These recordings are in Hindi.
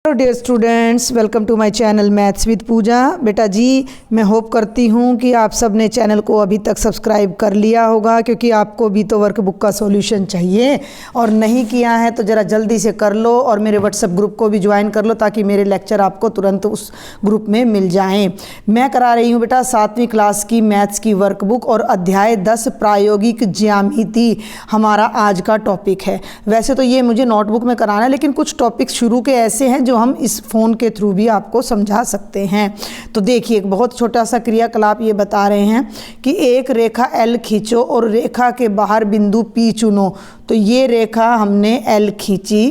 Hello dear students, welcome to my channel maths with Pooja. बेटा जी, मैं होप करती हूँ कि आप सब ने चैनल को अभी तक सब्सक्राइब कर लिया होगा, क्योंकि आपको भी तो वर्कबुक का सॉल्यूशन चाहिए और नहीं किया है तो ज़रा जल्दी से कर लो और मेरे व्हाट्सएप ग्रुप को भी ज्वाइन कर लो ताकि मेरे लेक्चर आपको तुरंत उस ग्रुप में मिल जाएँ। मैं करा रही हूँ बेटा 7वीं क्लास की मैथ्स की वर्कबुक और अध्याय 10 प्रायोगिक ज्यामिति हमारा आज का टॉपिक है। वैसे तो ये मुझे नोटबुक में कराना है, लेकिन कुछ टॉपिक शुरू के ऐसे हैं जो हम इस फ़ोन के थ्रू भी आपको समझा सकते हैं। तो देखिए, एक बहुत छोटा सा क्रियाकलाप ये बता रहे हैं कि एक रेखा L खींचो और रेखा के बाहर बिंदु P चुनो। तो ये रेखा हमने L खींची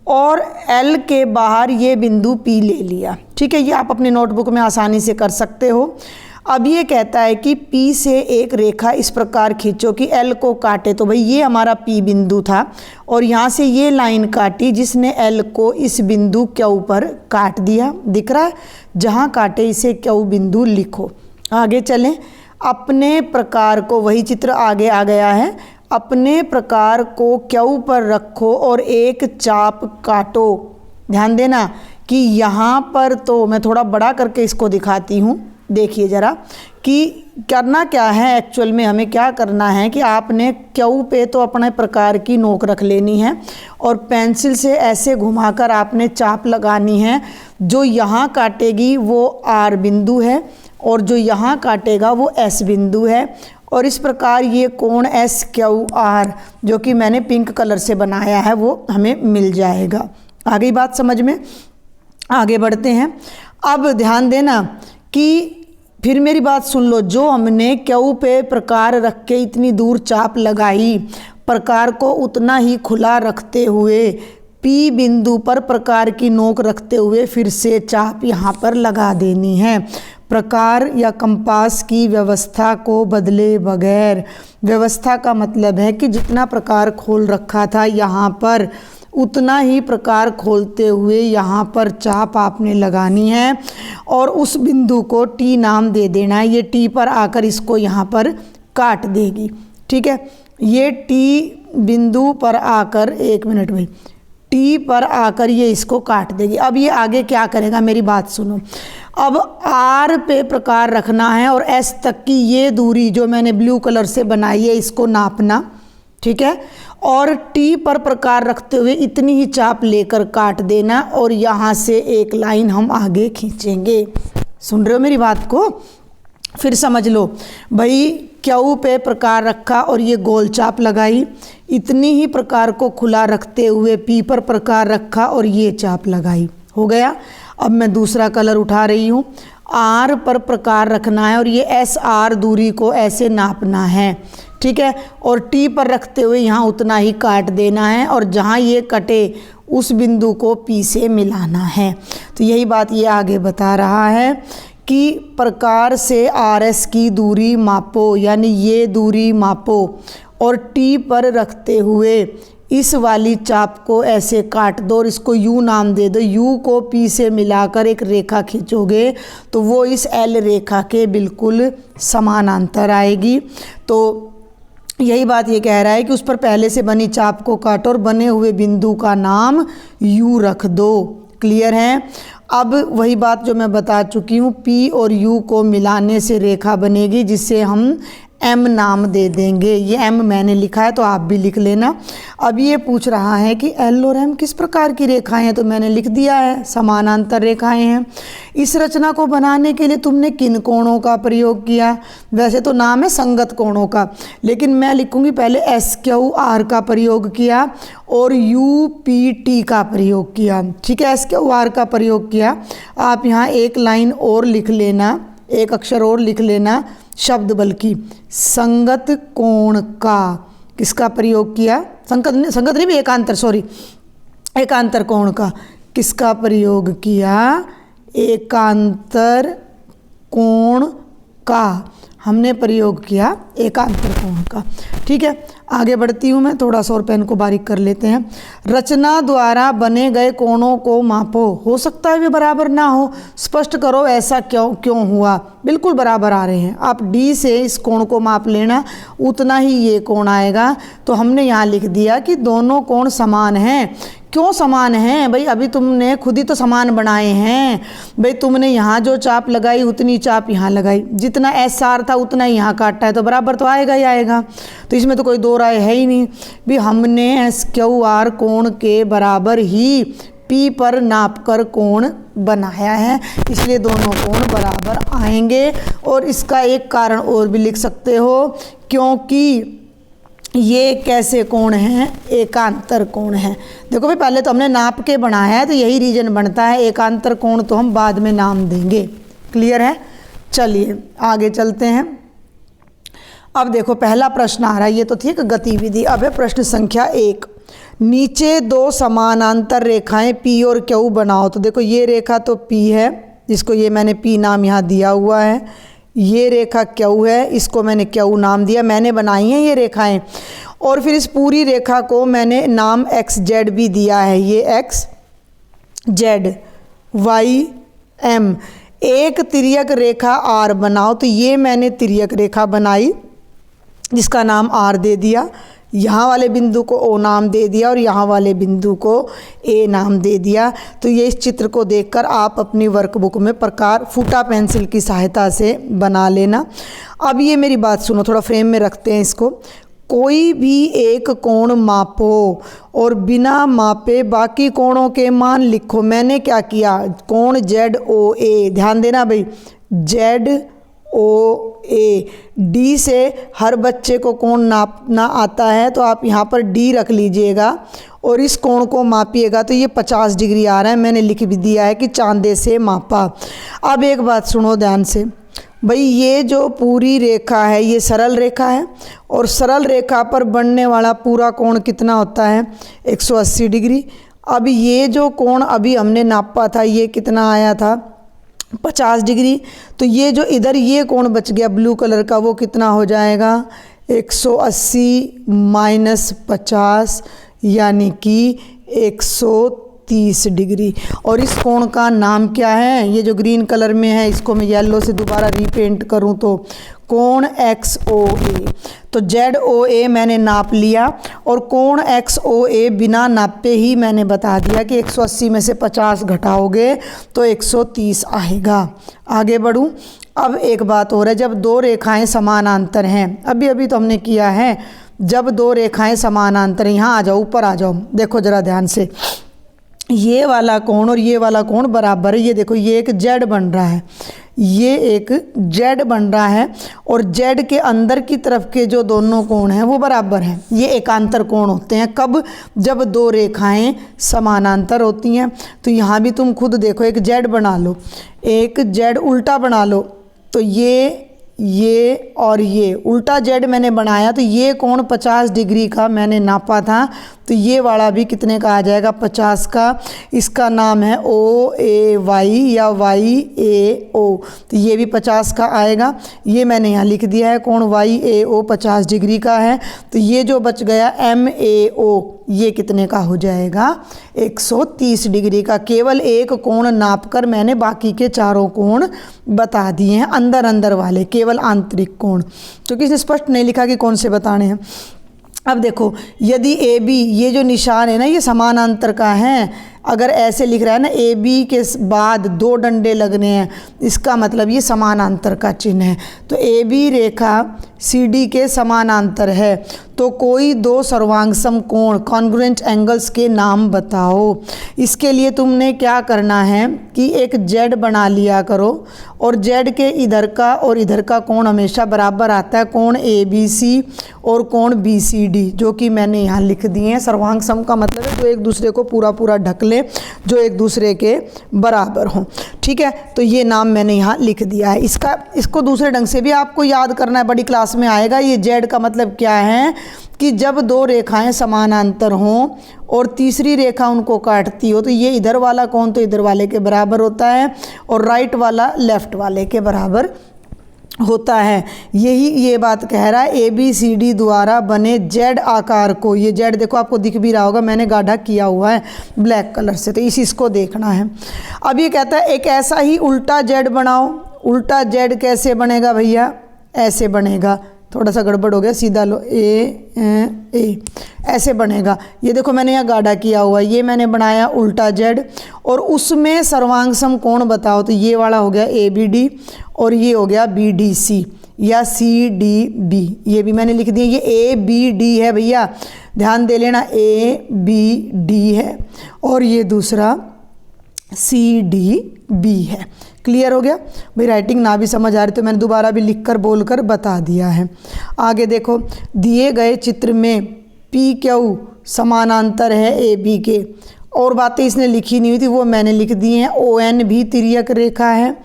और L के बाहर ये बिंदु P ले लिया। ठीक है, ये आप अपने नोटबुक में आसानी से कर सकते हो। अब ये कहता है कि P से एक रेखा इस प्रकार खींचो कि L को काटे। तो भाई ये हमारा P बिंदु था और यहाँ से ये लाइन काटी जिसने L को इस बिंदु Q पर काट दिया। दिख रहा है? जहाँ काटे इसे Q बिंदु लिखो। आगे चलें। अपने प्रकार को, वही चित्र आगे आ गया है, अपने प्रकार को Q पर रखो और एक चाप काटो। ध्यान देना कि यहाँ पर, तो मैं थोड़ा बड़ा करके इसको दिखाती हूँ। देखिए ज़रा कि करना क्या है। एक्चुअल में हमें क्या करना है कि आपने Q पे तो अपने प्रकार की नोक रख लेनी है और पेंसिल से ऐसे घुमाकर आपने चाप लगानी है। जो यहाँ काटेगी वो R बिंदु है और जो यहाँ काटेगा वो S बिंदु है। और इस प्रकार ये कोण SQR जो कि मैंने पिंक कलर से बनाया है वो हमें मिल जाएगा। आ गई बात समझ में? आगे बढ़ते हैं। अब ध्यान देना कि फिर मेरी बात सुन लो। जो हमने Q पे प्रकार रख के इतनी दूर चाप लगाई, प्रकार को उतना ही खुला रखते हुए P बिंदु पर प्रकार की नोक रखते हुए फिर से चाप यहाँ पर लगा देनी है। प्रकार या कंपास की व्यवस्था को बदले बगैर। व्यवस्था का मतलब है कि जितना प्रकार खोल रखा था यहाँ पर, उतना ही प्रकार खोलते हुए यहाँ पर चाप आपने लगानी है और उस बिंदु को T नाम दे देना है। ये T पर आकर इसको यहाँ पर काट देगी। ठीक है, ये T बिंदु पर आकर, एक मिनट भाई, T पर आकर ये इसको काट देगी। अब ये आगे क्या करेगा, मेरी बात सुनो। अब R पे प्रकार रखना है और S तक की ये दूरी जो मैंने ब्लू कलर से बनाई है इसको नापना। ठीक है, और T पर प्रकार रखते हुए इतनी ही चाप लेकर काट देना और यहाँ से एक लाइन हम आगे खींचेंगे। सुन रहे हो मेरी बात को? फिर समझ लो भाई, Q पे प्रकार रखा और ये गोल चाप लगाई, इतनी ही प्रकार को खुला रखते हुए P पर प्रकार रखा और ये चाप लगाई। हो गया। अब मैं दूसरा कलर उठा रही हूँ। R पर प्रकार रखना है और ये SR दूरी को ऐसे नापना है। ठीक है, और T पर रखते हुए यहाँ उतना ही काट देना है और जहाँ ये कटे उस बिंदु को P से मिलाना है। तो यही बात ये आगे बता रहा है कि प्रकार से RS की दूरी मापो, यानी ये दूरी मापो और T पर रखते हुए इस वाली चाप को ऐसे काट दो और इसको U नाम दे दो। U को P से मिलाकर एक रेखा खींचोगे तो वो इस L रेखा के बिल्कुल समानांतर आएगी। तो यही बात ये कह रहा है कि उस पर पहले से बनी चाप को काटो और बने हुए बिंदु का नाम U रख दो। क्लियर है? अब वही बात जो मैं बता चुकी हूँ, P और U को मिलाने से रेखा बनेगी जिसे हम M नाम दे देंगे। ये M मैंने लिखा है तो आप भी लिख लेना। अब ये पूछ रहा है कि L और M किस प्रकार की रेखाएं हैं, तो मैंने लिख दिया है, समानांतर रेखाएं हैं। इस रचना को बनाने के लिए तुमने किन कोणों का प्रयोग किया? वैसे तो नाम है संगत कोणों का, लेकिन मैं लिखूंगी पहले SQR का प्रयोग किया और UPT का प्रयोग किया। ठीक है, SQR का प्रयोग किया। आप यहाँ एक लाइन और लिख लेना, एक अक्षर और लिख लेना, शब्द बल्कि संगत कोण का। किसका प्रयोग किया? संगत नहीं, एकांतर, सॉरी, एकांतर कोण का। किसका प्रयोग किया? एकांतर कोण का हमने प्रयोग किया, एकांतर कोण का। ठीक है, आगे बढ़ती हूँ मैं, थोड़ा सा और पेन को बारीक कर लेते हैं। रचना द्वारा बने गए कोणों को मापो। हो सकता है वे बराबर ना हो, स्पष्ट करो ऐसा क्यों हुआ। बिल्कुल बराबर आ रहे हैं। आप D से इस कोण को माप लेना, उतना ही ये कोण आएगा। तो हमने यहाँ लिख दिया कि दोनों कोण समान हैं क्यों समान हैं भाई? अभी तुमने खुद ही तो समान बनाए हैं भाई। तुमने यहाँ जो चाप लगाई उतनी चाप यहाँ लगाई, जितना एस आर था उतना ही यहाँ काटा है, तो बराबर तो आएगा ही आएगा। तो इसमें तो कोई दो राय है ही नहीं भी। हमने एस क्यू आर कोण के बराबर ही पी पर नापकर कोण बनाया है, इसलिए दोनों कोण बराबर आएंगे। और इसका एक कारण और भी लिख सकते हो, क्योंकि ये कैसे कोण हैं? एकांतर कोण हैं। देखो भाई, पहले तो हमने नाप के बनाया है तो यही रीजन बनता है। एकांतर कोण तो हम बाद में नाम देंगे। क्लियर है? चलिए आगे चलते हैं। अब देखो पहला प्रश्न आ रहा है, ये तो थी एक गतिविधि। अब है प्रश्न संख्या 1। नीचे दो समानांतर रेखाएं P और Q बनाओ। तो देखो ये रेखा तो P है, जिसको ये मैंने P नाम यहाँ दिया हुआ है। ये रेखा Q है, इसको मैंने Q नाम दिया, मैंने बनाई हैं ये रेखाएं। और फिर इस पूरी रेखा को मैंने नाम XZ भी दिया है। ये XZ Y M। एक तिर्यक रेखा R बनाओ। तो ये मैंने तिर्यक रेखा बनाई जिसका नाम R दे दिया। यहाँ वाले बिंदु को O नाम दे दिया और यहाँ वाले बिंदु को A नाम दे दिया। तो ये इस चित्र को देखकर आप अपनी वर्कबुक में प्रकार फूटा पेंसिल की सहायता से बना लेना। अब ये मेरी बात सुनो, थोड़ा फ्रेम में रखते हैं इसको। कोई भी एक कोण मापो और बिना मापे बाकी कोणों के मान लिखो। मैंने क्या किया? कोण ZOA, ध्यान देना भाई, ZOA। D से हर बच्चे को कोण नापना आता है, तो आप यहाँ पर D रख लीजिएगा और इस कोण को मापिएगा। तो ये 50 डिग्री आ रहा है। मैंने लिख भी दिया है कि चांदे से मापा। अब एक बात सुनो ध्यान से भाई, ये जो पूरी रेखा है ये सरल रेखा है और सरल रेखा पर बनने वाला पूरा कोण कितना होता है? 180 डिग्री। अब ये जो कोण अभी हमने नापा था ये कितना आया था? 50 डिग्री। तो ये जो इधर ये कोण बच गया ब्लू कलर का, वो कितना हो जाएगा? 180 माइनस 50 यानी कि 130 डिग्री। और इस कोण का नाम क्या है? ये जो ग्रीन कलर में है इसको मैं येलो से दोबारा रीपेंट करूं तो कोण XOA। तो ZOA मैंने नाप लिया और कोण XOA बिना नापे ही मैंने बता दिया कि 180 में से 50 घटाओगे तो 130 आएगा। आगे बढ़ूं। अब एक बात और है, जब दो रेखाएं समानांतर हैं, अभी तो हमने किया है, जब दो रेखाएं समानांतर, यहाँ आ जाओ, ऊपर आ जाओ, देखो ज़रा ध्यान से, ये वाला कोण और ये वाला कोण बराबर है। ये देखो ये एक Z बन रहा है, ये एक Z बन रहा है और Z के अंदर की तरफ के जो दोनों कोण हैं वो बराबर हैं। ये एकांतर कोण होते हैं कब? जब दो रेखाएं समानांतर होती हैं। तो यहाँ भी तुम खुद देखो, एक Z बना लो, एक Z उल्टा बना लो। तो ये और ये उल्टा Z मैंने बनाया, तो ये कोण 50 डिग्री का मैंने नापा था। तो ये वाला भी कितने का आ जाएगा? 50 का। इसका नाम है OAY या YAO। तो ये भी 50 का आएगा। ये मैंने यहाँ लिख दिया है, कोण YAO 50 डिग्री का है। तो ये जो बच गया MAO, ये कितने का हो जाएगा? 130 डिग्री का। केवल एक कोण नापकर मैंने बाकी के चारों कोण बता दिए हैं, अंदर अंदर वाले, केवल आंतरिक कोण, क्योंकि इसने स्पष्ट नहीं लिखा कि कौन से बताने हैं। अब देखो, यदि AB, ये जो निशान है ना ये समानांतर का है। अगर ऐसे लिख रहा है ना AB के बाद दो डंडे लगने हैं, इसका मतलब ये समानांतर का चिन्ह है। तो AB रेखा CD के समानांतर है। तो कोई दो सर्वांगसम कोण कॉन्ग्रुएंट एंगल्स के नाम बताओ। इसके लिए तुमने क्या करना है कि एक Z बना लिया करो और Z के इधर का और इधर का कोण हमेशा बराबर आता है, कोण ABC और कोण BCD, जो कि मैंने यहाँ लिख दिए हैं। सर्वांगसम का मतलब है जो एक दूसरे को पूरा पूरा ढक ले, जो एक दूसरे के बराबर हों। ठीक है, तो ये नाम मैंने यहाँ लिख दिया है। इसको दूसरे ढंग से भी आपको याद करना है, बड़ी क्लास में आएगा। ये Z का मतलब क्या है कि जब दो रेखाएं समानांतर हों और तीसरी रेखा उनको काटती हो, तो ये इधर वाला कोण तो इधर वाले के बराबर होता है और राइट वाला लेफ्ट वाले के बराबर होता है। यही ये बात कह रहा है। ABCD द्वारा बने Z आकार को, ये Z देखो आपको दिख भी रहा होगा, मैंने गाढ़ा किया हुआ है ब्लैक कलर से, तो इसको देखना है। अब ये कहता है एक ऐसा ही उल्टा Z बनाओ। उल्टा Z कैसे बनेगा भैया? ऐसे बनेगा। थोड़ा सा गड़बड़ हो गया, सीधा लो, ए ऐसे बनेगा। ये देखो मैंने यहाँ गाढ़ा किया हुआ, ये मैंने बनाया उल्टा जेड, और उसमें सर्वांग समकोण बताओ, तो ये वाला हो गया ABD और ये हो गया BDC या CDB, ये भी मैंने लिख दिया। ये ABD है भैया, ध्यान दे लेना, ABD है, और ये दूसरा CDB है। क्लियर हो गया भाई? राइटिंग ना भी समझ आ रही तो मैंने दोबारा भी लिखकर बोलकर बता दिया है। आगे देखो, दिए गए चित्र में PQ समानांतर है AB के, और बातें इसने लिखी नहीं हुई थी वो मैंने लिख दी हैं। ON भी तिर्यक रेखा है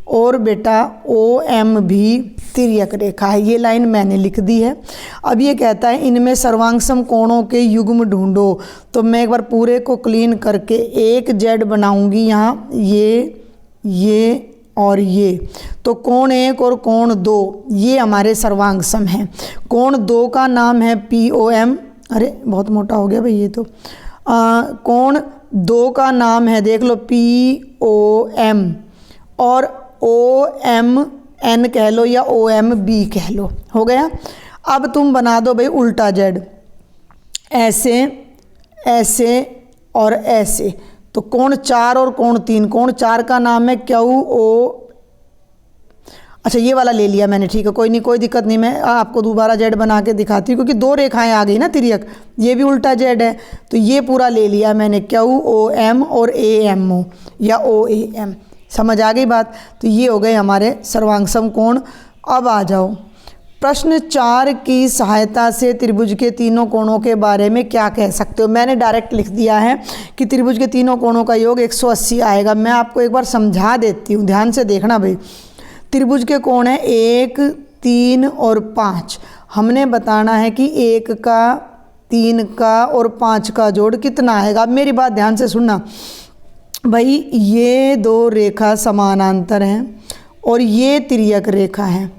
और बेटा OM भी तिर्यक रेखा है, ये लाइन मैंने लिख दी है। अब ये कहता है इनमें सर्वांग समकोणों के युग्म ढूंढो, तो मैं एक बार पूरे को क्लीन करके एक जेड बनाऊंगी यहाँ, ये और ये, तो कोण 1 और कोण 2 ये हमारे सर्वांग सम हैं। कोण 2 का नाम है POM, अरे बहुत मोटा हो गया भाई ये तो, कोण 2 का नाम है देख लो POM, और OMN कह लो या OMB कह लो, हो गया। अब तुम बना दो भाई उल्टा जेड, ऐसे ऐसे और ऐसे, तो कोण 4 और कोण 3, कोण 4 का नाम है QO, अच्छा ये वाला ले लिया मैंने, ठीक है कोई नहीं, कोई दिक्कत नहीं, मैं आपको दोबारा जेड बना के दिखाती हूँ क्योंकि 2 रेखाएं आ गई ना तिर्यक, ये भी उल्टा जेड है, तो ये पूरा ले लिया मैंने QOM और AMO या OAM, समझ आ गई बात? तो ये हो गए हमारे सर्वांग समकोण। अब आ जाओ प्रश्न 4 की सहायता से त्रिभुज के तीनों कोणों के बारे में क्या कह सकते हो? मैंने डायरेक्ट लिख दिया है कि त्रिभुज के तीनों कोणों का योग 180 आएगा। मैं आपको एक बार समझा देती हूँ, ध्यान से देखना भाई। त्रिभुज के कोण है 1, 3 और 5। हमने बताना है कि 1 का, 3 का और 5 का जोड़ कितना आएगा। अब मेरी बात ध्यान से सुनना भाई, ये 2 रेखा समानांतर हैं और ये तिर्यक रेखा है।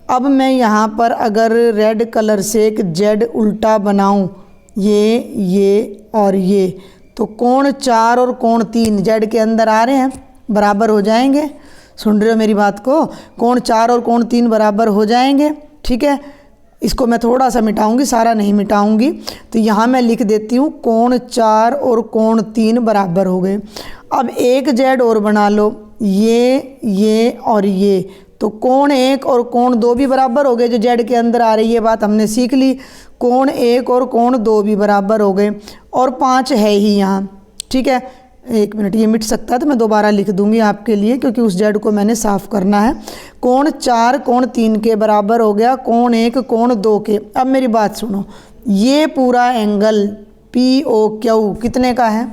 अब मैं यहाँ पर अगर रेड कलर से एक जेड उल्टा बनाऊँ, ये और ये, तो कोण 4 और कोण 3 जेड के अंदर आ रहे हैं, बराबर हो जाएंगे। सुन रहे हो मेरी बात को? कोण 4 और कोण 3 बराबर हो जाएंगे, ठीक है। इसको मैं थोड़ा सा मिटाऊंगी, सारा नहीं मिटाऊंगी, तो यहाँ मैं लिख देती हूँ कोण 4 और कोण 3 बराबर हो गए। अब एक जेड और बना लो, ये और ये, तो कोण 1 और कोण 2 भी बराबर हो गए, जो जेड के अंदर आ रही है, ये बात हमने सीख ली। कोण 1 और कोण 2 भी बराबर हो गए, और 5 है ही यहाँ, ठीक है। एक मिनट, ये मिट सकता है तो मैं दोबारा लिख दूंगी आपके लिए, क्योंकि उस जेड को मैंने साफ करना है। कोण 4 कोण 3 के बराबर हो गया, कोण 1 कोण 2 के। अब मेरी बात सुनो, ये पूरा एंगल POQ कितने का है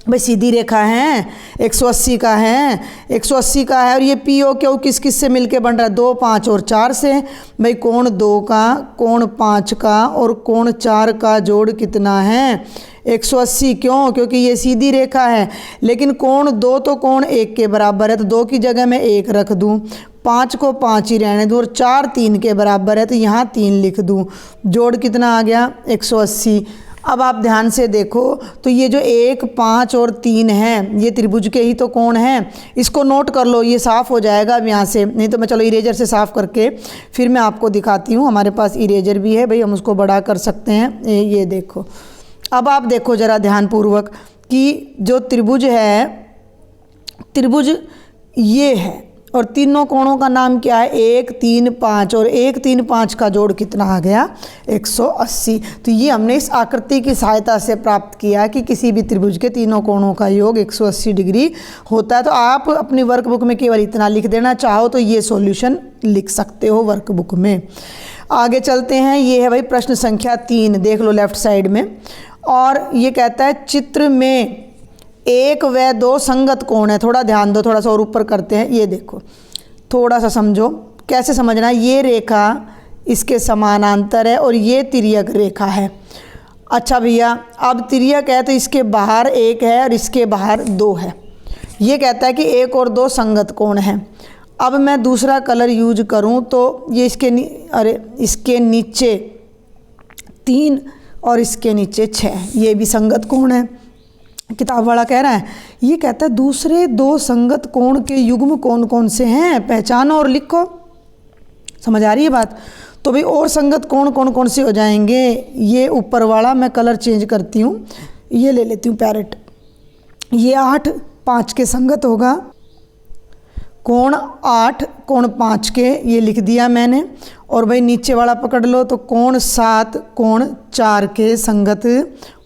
भाई? सीधी रेखा है, 180 का है, 180 का है। और ये POQ किस किस से मिलके बन रहा है? 2, 5 और 4 से। भाई कोण 2 का, कोण 5 का और कोण 4 का जोड़ कितना है? 180। क्यों? क्योंकि ये सीधी रेखा है। लेकिन कोण 2 तो कोण 1 के बराबर है, तो 2 की जगह मैं 1 रख दूँ, 5 को 5 ही रहने दूँ, और 4 3 के बराबर है, तो यहाँ 3 लिख दूँ। जोड़ कितना आ गया? 180। अब आप ध्यान से देखो, तो ये जो 1, 5 और 3 हैं, ये त्रिभुज के ही तो कोण हैं। इसको नोट कर लो, ये साफ़ हो जाएगा अब यहाँ से, नहीं तो मैं चलो इरेजर से साफ़ करके फिर मैं आपको दिखाती हूँ। हमारे पास इरेजर भी है भाई, हम उसको बड़ा कर सकते हैं। ये देखो, अब आप देखो ज़रा ध्यानपूर्वक कि जो त्रिभुज है, त्रिभुज ये है, और तीनों कोणों का नाम क्या है? 1, 3, 5, और 1, 3, 5 का जोड़ कितना आ गया? 180। तो ये हमने इस आकृति की सहायता से प्राप्त किया कि किसी भी त्रिभुज के तीनों कोणों का योग 180 डिग्री होता है। तो आप अपनी वर्कबुक में केवल इतना लिख देना, चाहो तो ये सॉल्यूशन लिख सकते हो वर्कबुक में। आगे चलते हैं, ये है भाई प्रश्न संख्या 3, देख लो लेफ्ट साइड में। और ये कहता है चित्र में 1 व 2 संगत कोण है। थोड़ा ध्यान दो, थोड़ा सा और ऊपर करते हैं। ये देखो, थोड़ा सा समझो, कैसे समझना है। ये रेखा इसके समानांतर है और ये तिर्यक रेखा है। अच्छा भैया, अब तिर्यक है तो इसके बाहर 1 है और इसके बाहर 2 है। ये कहता है कि 1 और 2 संगत कोण है। अब मैं दूसरा कलर यूज करूं तो ये इसके नीचे 3 और इसके नीचे 6, ये भी संगत कोण है। किताब वाला कह रहा है, ये कहता है दूसरे 2 संगत कोण के युग्म कौन कौन से हैं, पहचानो और लिखो। समझ आ रही है बात? तो भाई और संगत कोण कौन कौन से हो जाएंगे, ये ऊपर वाला मैं कलर चेंज करती हूँ, ये ले लेती हूँ पैरेट, ये 8 5 के संगत होगा, कोण 8 कोण 5 के ये लिख दिया मैंने। और भाई नीचे वाला पकड़ लो तो कोण 7 कोण 4 के संगत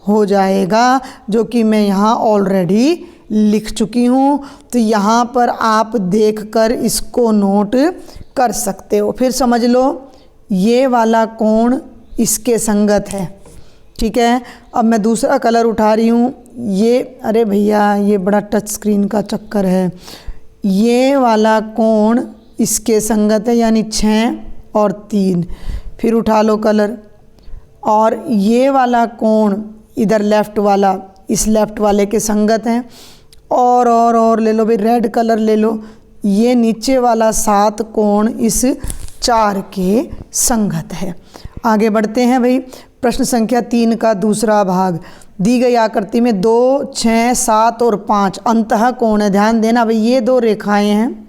हो जाएगा, जो कि मैं यहाँ ऑलरेडी लिख चुकी हूँ। तो यहाँ पर आप देखकर इसको नोट कर सकते हो। फिर समझ लो ये वाला कोण इसके संगत है, ठीक है। अब मैं दूसरा कलर उठा रही हूँ, ये अरे भैया ये बड़ा टच स्क्रीन का चक्कर है, ये वाला कोण इसके संगत है, यानी 6 और 3। फिर उठा लो कलर, और ये वाला कोण इधर लेफ़्ट वाला इस लेफ़्ट वाले के संगत हैं। और ले लो भाई, रेड कलर ले लो, ये नीचे वाला 7 कोण इस 4 के संगत है। आगे बढ़ते हैं भाई, प्रश्न संख्या 3 का दूसरा भाग। दी गई आकृति में 2 6 7 और 5 अंतः कोण है। ध्यान देना भाई, ये 2 रेखाएं हैं।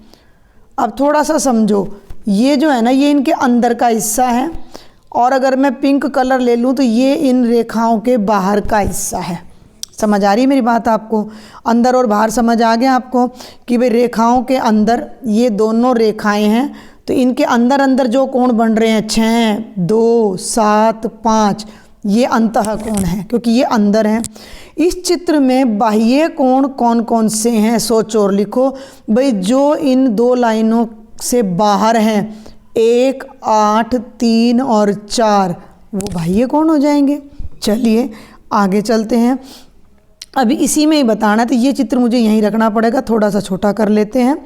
अब थोड़ा सा समझो, ये जो है ना ये इनके अंदर का हिस्सा है, और अगर मैं पिंक कलर ले लूँ तो ये इन रेखाओं के बाहर का हिस्सा है। समझ आ रही मेरी बात आपको? अंदर और बाहर समझ आ गया आपको कि भाई रेखाओं के अंदर ये दोनों रेखाएं हैं, तो इनके अंदर अंदर जो कोण बन रहे हैं 6 2 7 5, ये अंतः कोण है क्योंकि ये अंदर हैं। इस चित्र में बाह्य कोण कौन कौन से हैं, सोचो और लिखो भाई। जो इन 2 लाइनों से बाहर हैं 1 8 3 और 4, वो बाह्य कोण हो जाएंगे। चलिए आगे चलते हैं, अभी इसी में ही बताना है, तो ये चित्र मुझे यहीं रखना पड़ेगा, थोड़ा सा छोटा कर लेते हैं।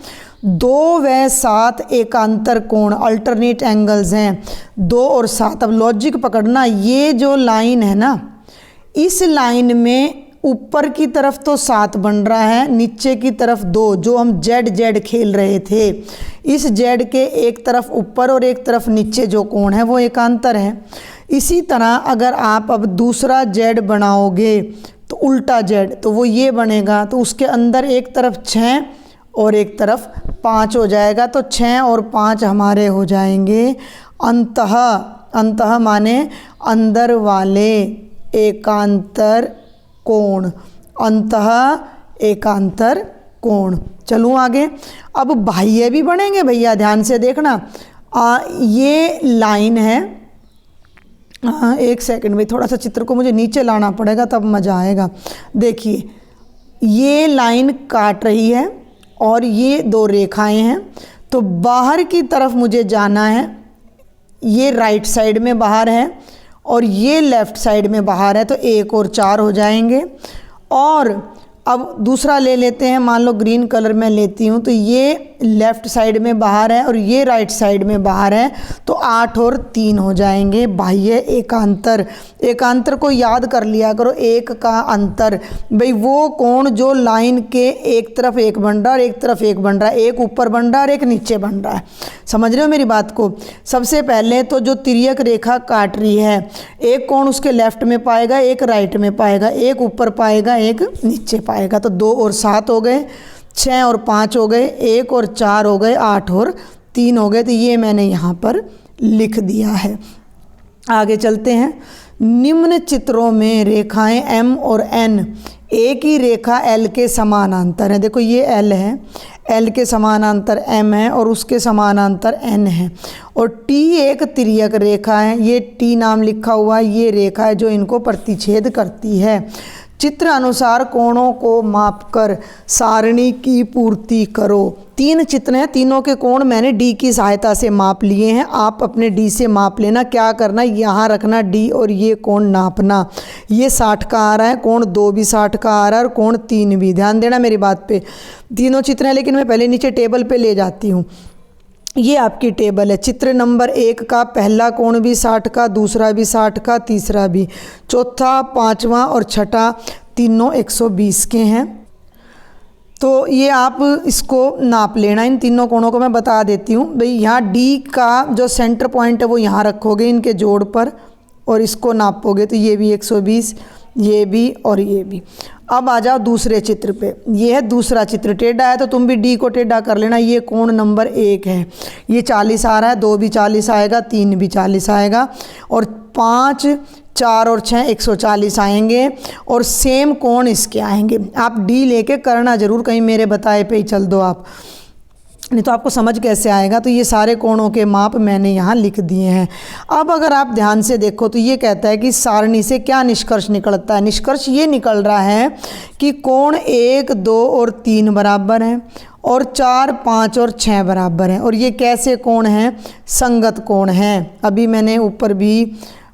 2 व 7 एकांतर कोण अल्टरनेट एंगल्स हैं, 2 और 7। अब लॉजिक पकड़ना, ये जो लाइन है ना, इस लाइन में ऊपर की तरफ तो 7 बन रहा है, नीचे की तरफ 2, जो हम जेड जेड खेल रहे थे, इस जेड के एक तरफ ऊपर और एक तरफ नीचे जो कोण है वो एकांतर है। इसी तरह अगर आप अब दूसरा जेड बनाओगे तो उल्टा जेड, तो वो ये बनेगा, तो उसके अंदर एक तरफ 6 और एक तरफ 5 हो जाएगा, तो 6 और 5 हमारे हो जाएंगे अंतः। अंतः माने अंदर वाले एकांतर कोण, अंतः एकांतर कोण। चलूँ आगे, अब बाह्य भी बनेंगे भैया, ध्यान से देखना। ये लाइन है, एक सेकंड में थोड़ा सा चित्र को मुझे नीचे लाना पड़ेगा तब मज़ा आएगा। देखिए ये लाइन काट रही है और ये 2 रेखाएं हैं, तो बाहर की तरफ मुझे जाना है। ये राइट साइड में बाहर है और ये लेफ़्ट साइड में बाहर है, तो 1 और 4 हो जाएंगे। और अब दूसरा ले लेते हैं, मान लो ग्रीन कलर में लेती हूँ, तो ये लेफ़्ट साइड में बाहर है और ये राइट साइड में बाहर है, तो 8 और 3 हो जाएंगे बाह्य एकांतर। एकांतर को याद कर लिया करो, एक का अंतर, भाई वो कोण जो लाइन के एक तरफ एक बन रहा है और एक तरफ एक बन रहा है, एक ऊपर बन रहा है और एक नीचे बन रहा है। समझ रहे हो मेरी बात को? सबसे पहले तो जो तिर्यक रेखा काट रही है, एक कोण उसके लेफ्ट में पाएगा, एक राइट में पाएगा, एक ऊपर पाएगा, एक नीचे पाएगा, तो 2 और 7 हो गए, 6 और 5 हो गए, 1 और 4 हो गए, 8 और 3 हो गए। तो ये मैंने यहाँ पर लिख दिया है। आगे चलते हैं, निम्न चित्रों में रेखाएं M और N एक ही रेखा L के समानांतर है। देखो ये L है, L के समानांतर M है और उसके समानांतर N है, और T एक तिर्यक रेखा है। ये T नाम लिखा हुआ है, ये रेखा है जो इनको प्रतिच्छेद करती है। चित्र अनुसार कोणों को मापकर सारणी की पूर्ति करो। 3 चित्र हैं, तीनों के कोण मैंने D की सहायता से माप लिए हैं। आप अपने D से माप लेना। क्या करना, यहाँ रखना D और ये कोण नापना। ये 60 का आ रहा है, कोण 2 भी 60 का आ रहा है और कोण 3 भी। ध्यान देना मेरी बात पे, तीनों चित्र हैं, लेकिन मैं पहले नीचे टेबल पे ले जाती हूँ। ये आपकी टेबल है। चित्र नंबर 1 का पहला कोण भी 60 का, दूसरा भी 60 का, तीसरा भी, चौथा, पाँचवा और छठा तीनों 120 के हैं। तो ये आप इसको नाप लेना। इन तीनों कोणों को मैं बता देती हूँ भाई। यहाँ D का जो सेंटर पॉइंट है वो यहाँ रखोगे इनके जोड़ पर और इसको नापोगे तो ये भी 120, ये भी और ये भी। अब आ जाओ दूसरे चित्र पे। ये है दूसरा चित्र, टेढ़ा है तो तुम भी डी को टेढ़ा कर लेना। ये कोण नंबर 1 है, ये 40 आ रहा है, 2 भी 40 आएगा, 3 भी 40 आएगा, और 5, 4 और 6 140 आएंगे, और सेम कोण इसके आएंगे। आप डी लेके करना ज़रूर, कहीं मेरे बताए पे ही चल दो आप, नहीं तो आपको समझ कैसे आएगा। तो ये सारे कोणों के माप मैंने यहाँ लिख दिए हैं। अब अगर आप ध्यान से देखो तो ये कहता है कि सारणी से क्या निष्कर्ष निकलता है। निष्कर्ष ये निकल रहा है कि कोण 1, 2 और 3 बराबर हैं, और 4, 5 और 6 बराबर हैं। और ये कैसे कोण हैं? संगत कोण हैं। अभी मैंने ऊपर भी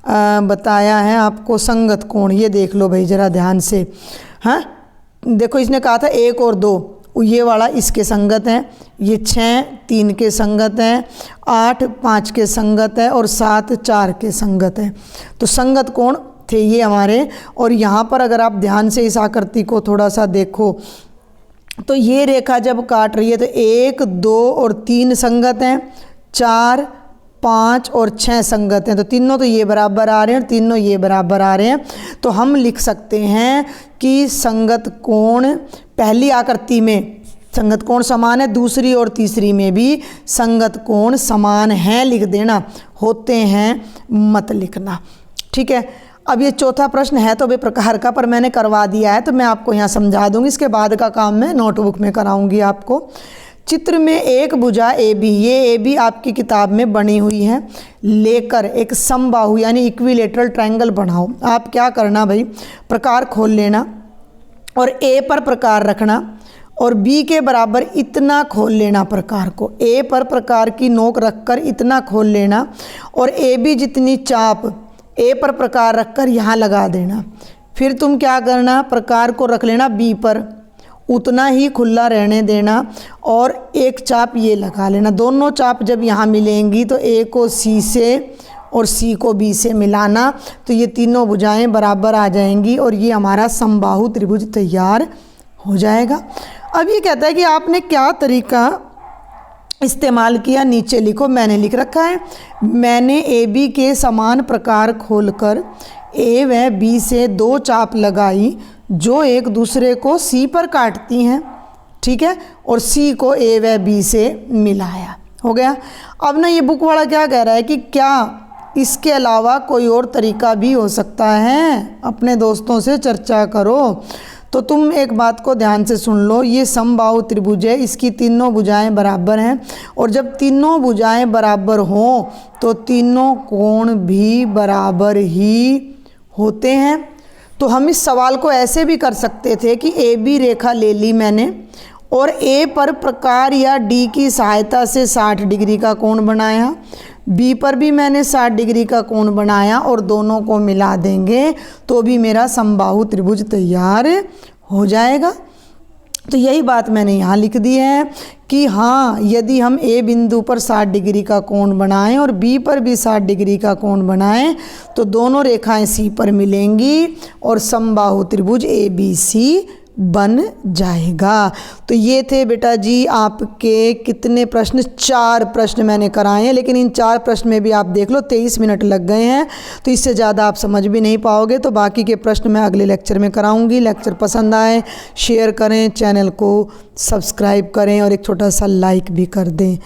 बताया है आपको संगत कोण। ये देख लो भाई ज़रा ध्यान से। हाँ देखो, इसने कहा था 1 और 2, ये वाला इसके संगत है, ये 6 3 के संगत है, 8 5 के संगत है, और 7 4 के संगत है। तो संगत कोण थे ये हमारे। और यहाँ पर अगर आप ध्यान से इस आकृति को थोड़ा सा देखो तो ये रेखा जब काट रही है तो 1 2 और 3 संगत हैं, 4 5 और 6 संगत हैं। तो तीनों तो ये बराबर आ रहे हैं और तीनों ये बराबर आ रहे हैं। तो हम लिख सकते हैं कि संगत कोण पहली आकृति में संगत कोण समान है, दूसरी और तीसरी में भी संगत कोण समान है लिख देना, होते हैं मत लिखना। ठीक है। अब ये चौथा प्रश्न है तो वे प्रकार का, पर मैंने करवा दिया है तो मैं आपको यहाँ समझा दूंगी। इसके बाद का काम मैं नोटबुक में कराऊंगी आपको। चित्र में एक भुजा ए बी, ये ए बी आपकी किताब में बनी हुई है, लेकर एक समबाहु यानी इक्विलेटरल ट्रायंगल बनाओ। आप क्या करना भाई, प्रकार खोल लेना और ए पर प्रकार रखना, और बी के बराबर इतना खोल लेना प्रकार को। ए पर प्रकार की नोक रखकर इतना खोल लेना, और ए बी जितनी चाप ए पर प्रकार रखकर यहाँ लगा देना। फिर तुम क्या करना, प्रकार को रख लेना बी पर, उतना ही खुला रहने देना, और एक चाप ये लगा लेना। दोनों चाप जब यहाँ मिलेंगी तो ए को सी से और सी को बी से मिलाना, तो ये तीनों भुजाएं बराबर आ जाएंगी और ये हमारा समबाहु त्रिभुज तैयार हो जाएगा। अब ये कहता है कि आपने क्या तरीका इस्तेमाल किया, नीचे लिखो। मैंने लिख रखा है, मैंने ए बी के समान प्रकार खोलकर ए व बी से 2 चाप लगाई जो एक दूसरे को सी पर काटती हैं, ठीक है, और सी को ए व बी से मिलाया। हो गया। अब ना ये बुक वाला क्या कह रहा है कि क्या इसके अलावा कोई और तरीका भी हो सकता है, अपने दोस्तों से चर्चा करो। तो तुम एक बात को ध्यान से सुन लो, ये समबाहु त्रिभुज है, इसकी तीनों भुजाएं बराबर हैं, और जब तीनों भुजाएं बराबर हों तो तीनों कोण भी बराबर ही होते हैं। तो हम इस सवाल को ऐसे भी कर सकते थे कि ए बी रेखा ले ली मैंने, और ए पर प्रकार या डी की सहायता से 60 डिग्री का कोण बनाया, बी पर भी मैंने 60 डिग्री का कोण बनाया, और दोनों को मिला देंगे तो भी मेरा समबाहु त्रिभुज तैयार हो जाएगा। तो यही बात मैंने यहाँ लिख दी है कि हाँ, यदि हम ए बिंदु पर 60 डिग्री का कोण बनाएं और बी पर भी 60 डिग्री का कोण बनाएं तो दोनों रेखाएं सी पर मिलेंगी और समबाहु त्रिभुज ए बी सी बन जाएगा। तो ये थे बेटा जी आपके कितने प्रश्न, 4 प्रश्न मैंने कराए हैं, लेकिन इन 4 प्रश्न में भी आप देख लो 23 मिनट लग गए हैं, तो इससे ज़्यादा आप समझ भी नहीं पाओगे। तो बाकी के प्रश्न मैं अगले लेक्चर में कराऊंगी। लेक्चर पसंद आए शेयर करें, चैनल को सब्सक्राइब करें और एक छोटा सा लाइक भी कर दें।